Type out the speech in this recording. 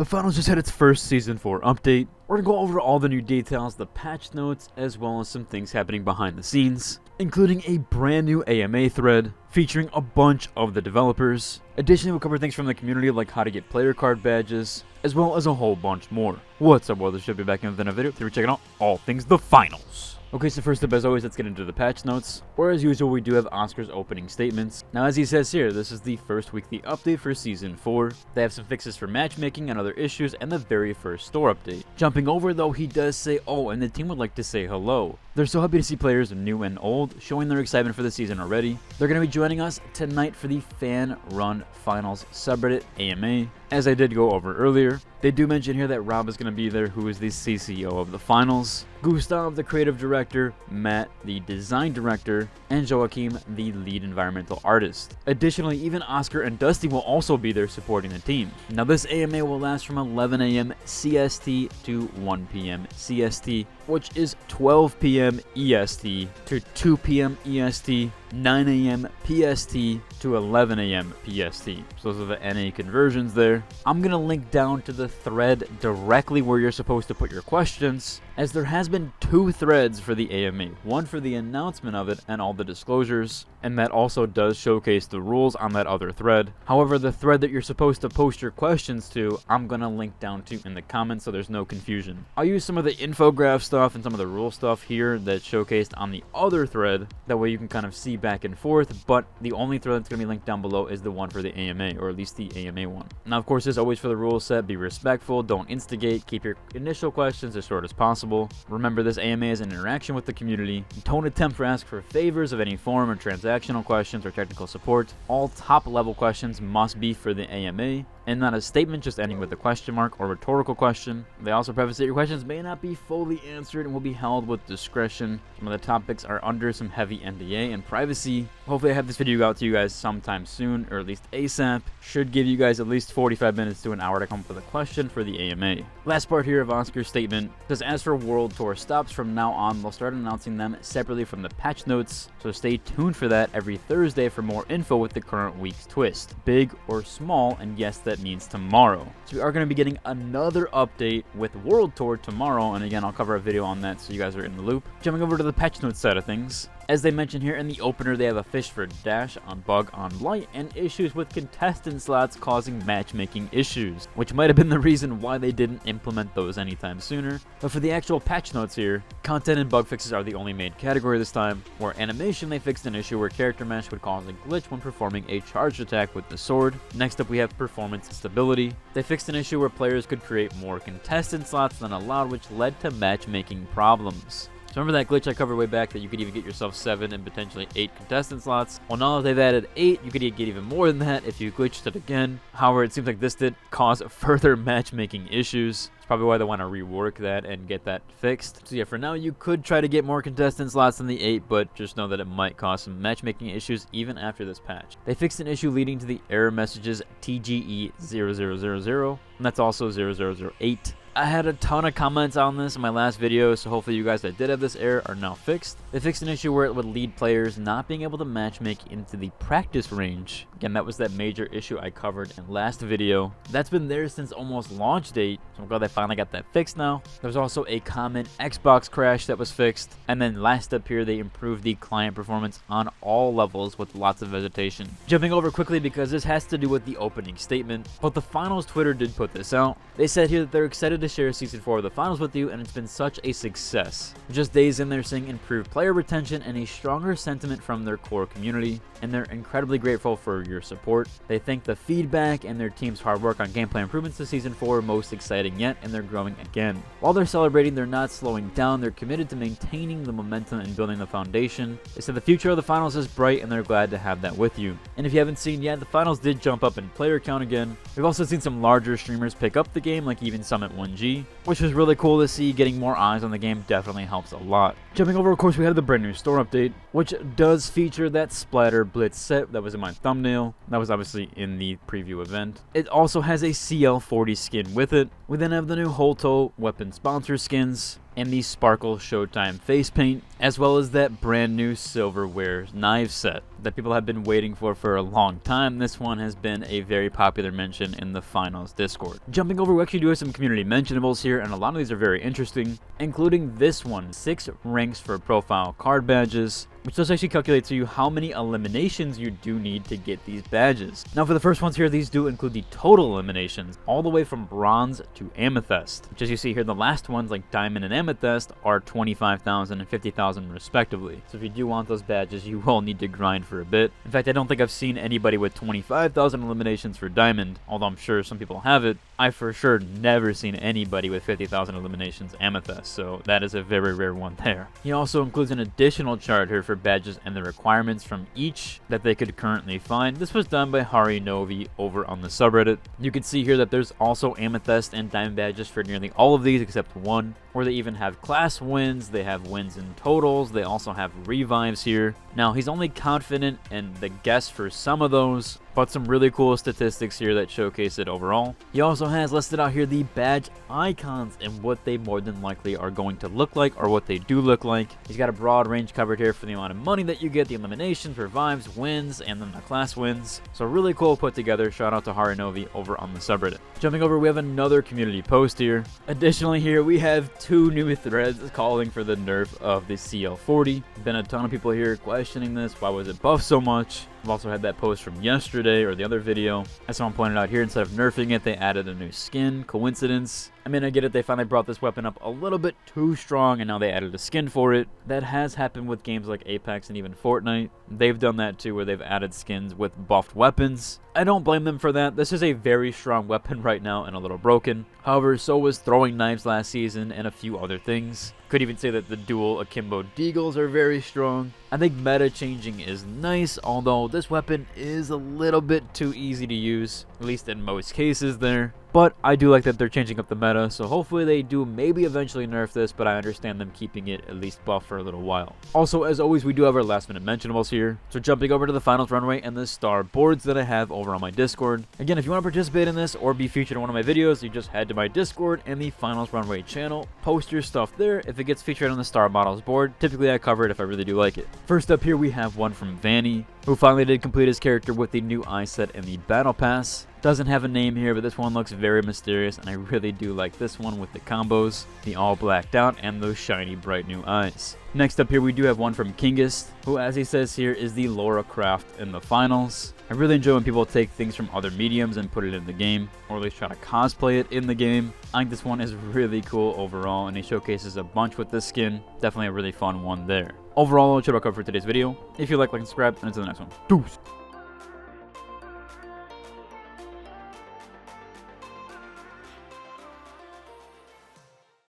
The finals just had its first Season 4 update. We're gonna go over all the new details, the patch notes, as well as some things happening behind the scenes, including a brand new AMA thread featuring a bunch of the developers. Additionally, we'll cover things from the community like how to get player card badges, as well as a whole bunch more. What's up, world? This should be back in with another video. Today we're checking out all things the finals. Okay, so first up, as always, let's get into the patch notes, where as usual we do have Oscar's opening statements. Now, as he says here, this is the first weekly update for Season 4. They have some fixes for matchmaking and other issues, and the very first store update. Jumping over though, he does say, oh, and the team would like to say hello. They're so happy to see players new and old, showing their excitement for the season already. They're going to be joining us tonight for the Fan Run Finals subreddit AMA. As I did go over earlier, they do mention here that Rob is going to be there, who is the CCO of the finals, Gustav, the creative director, Matt, the design director, and Joachim, the lead environmental artist. Additionally, even Oscar and Dusty will also be there supporting the team. Now, this AMA will last from 11 a.m. CST to 1 p.m. CST, which is 12 p.m. EST to 2 p.m. EST, 9 a.m. PST to 11 a.m. PST. So those are the NA conversions there. I'm going to link down to the thread directly where you're supposed to put your questions, as there has been 2 threads for the AMA, one for the announcement of it and all the disclosures, and that also does showcase the rules on that other thread. However, the thread that you're supposed to post your questions to, I'm going to link down to in the comments so there's no confusion. I'll use some of the infograph stuff and some of the rule stuff here that's showcased on the other thread, that way you can kind of see back and forth, but the only thread that's going to be linked down below is the one for the AMA, or at least the AMA one. Now, of course, as always for the rule set, be respectful, don't instigate, keep your initial questions as short as possible. Remember, this AMA is an interaction with the community. Don't attempt to ask for favors of any form or transactional questions or technical support. All top level questions must be for the AMA, and not a statement just ending with a question mark or rhetorical question. They also preface that your questions may not be fully answered and will be held with discretion. Some of the topics are under some heavy NDA and privacy. Hopefully I have this video out to you guys sometime soon, or at least ASAP. Should give you guys at least 45 minutes to an hour to come up with a question for the AMA. Last part here of Oscar's statement says, as for World Tour stops, from now on they'll start announcing them separately from the patch notes, so stay tuned for that every Thursday for more info with the current week's twist, big or small, and yes, that means tomorrow. So we are going to be getting another update with World Tour tomorrow, and again, I'll cover a video on that so you guys are in the loop. Jumping over to the patch notes side of things, as they mentioned here in the opener, they have a fish for Dash on Bug on Light and issues with contestant slots causing matchmaking issues, which might have been the reason why they didn't implement those anytime sooner. But for the actual patch notes here, content and bug fixes are the only main category this time. Where animation, they fixed an issue where character mesh would cause a glitch when performing a charged attack with the sword. Next up, we have performance stability. They fixed an issue where players could create more contestant slots than allowed, which led to matchmaking problems. So remember that glitch I covered way back that you could even get yourself 7 and potentially 8 contestant slots? Well, now that they've added 8, you could get even more than that if you glitched it again. However, it seems like this did cause further matchmaking issues. It's probably why they want to rework that and get that fixed. So yeah, for now you could try to get more contestant slots than the 8, but just know that it might cause some matchmaking issues even after this patch. They fixed an issue leading to the error messages TGE0000, and that's also 0008. I had a ton of comments on this in my last video, so hopefully you guys that did have this error are now fixed. They fixed an issue where it would lead players not being able to matchmake into the practice range. Again, that was that major issue I covered in last video. That's been there since almost launch date, so I'm glad they finally got that fixed now. There's also a common Xbox crash that was fixed. And then last up here, they improved the client performance on all levels with lots of vegetation. Jumping over quickly because this has to do with the opening statement, but the finals Twitter did put this out. They said here that they're excited to share Season 4 of the finals with you, and it's been such a success. Just days in, they're seeing improved player retention and a stronger sentiment from their core community, and they're incredibly grateful for your support. They thank the feedback and their team's hard work on gameplay improvements to Season 4 most exciting yet, and they're growing again. While they're celebrating, they're not slowing down. They're committed to maintaining the momentum and building the foundation. They said the future of the finals is bright, and they're glad to have that with you. And if you haven't seen yet, the finals did jump up in player count again. We've also seen some larger streamers pick up the game, like even Summit 1G, which was really cool to see. Getting more eyes on the game definitely helps a lot. Jumping over, of course, we had the brand new store update, which does feature that Splatter Blitz set that was in my thumbnail. That was obviously in the preview event. It also has a CL40 skin with it. We then have the new Holto weapon sponsor skins. and the Sparkle Showtime face paint, as well as that brand new silverware knife set that people have been waiting for a long time. This one has been a very popular mention in the finals Discord. Jumping over, we actually do have some community mentionables here, and a lot of these are very interesting, including this one, 6 ranks for profile card badges, which does actually calculate to you how many eliminations you do need to get these badges. Now for the first ones here, these do include the total eliminations, all the way from bronze to amethyst, which as you see here, the last ones like diamond and amethyst are 25,000 and 50,000 respectively. So if you do want those badges, you will need to grind for a bit. In fact, I don't think I've seen anybody with 25,000 eliminations for diamond, although I'm sure some people have it. I've for sure never seen anybody with 50,000 eliminations amethyst, so that is a very rare one there. He also includes an additional chart here for badges and the requirements from each that they could currently find. This was done by Hari Novi over on the subreddit. You can see here that there's also amethyst and diamond badges for nearly all of these except one, where they even have class wins, they have wins in totals, they also have revives here. Now he's only confident in the guess for some of those, but some really cool statistics here that showcase it overall. He also has listed out here the badge icons and what they more than likely are going to look like, or what they do look like. He's got a broad range covered here for the amount of money that you get, the eliminations, revives, wins, and then the class wins. So really cool put together. Shout out to Hari Novi over on the subreddit. Jumping over, we have another community post here. Additionally here, we have 2 new threads calling for the nerf of the CL40. Been a ton of people here questioning this. Why was it buffed so much? I've also had that post from yesterday, or the other video. As someone pointed out here, instead of nerfing it, they added a new skin. Coincidence? I mean, I get it, they finally brought this weapon up a little bit too strong, and now they added a skin for it. That has happened with games like Apex and even Fortnite. They've done that too, where they've added skins with buffed weapons. I don't blame them for that. This is a very strong weapon right now and a little broken. However, so was throwing knives last season and a few other things. Could even say that the dual akimbo deagles are very strong. I think meta changing is nice, although this weapon is a little bit too easy to use, at least in most cases there. But I do like that they're changing up the meta, so hopefully they do maybe eventually nerf this, but I understand them keeping it at least buff for a little while. Also, as always, we do have our last minute mentionables here. So jumping over to the finals runway and the star boards that I have over on my Discord. Again, if you want to participate in this or be featured in one of my videos, you just head to my Discord and the finals runway channel. Post your stuff there. If it gets featured on the star models board, typically I cover it if I really do like it. First up here, we have one from Vanny, who finally did complete his character with the new eye set and the battle pass. Doesn't have a name here, but this one looks very mysterious, and I really do like this one with the combos, the all blacked out, and those shiny bright new eyes. Next up here, we do have one from Kingist, who, as he says here, is the Lara Croft in the finals. I really enjoy when people take things from other mediums and put it in the game, or at least try to cosplay it in the game. I think this one is really cool overall, and he showcases a bunch with this skin. Definitely a really fun one there. Overall, that's what I'll cover for today's video. If you like and subscribe, and until the next one. Deuce!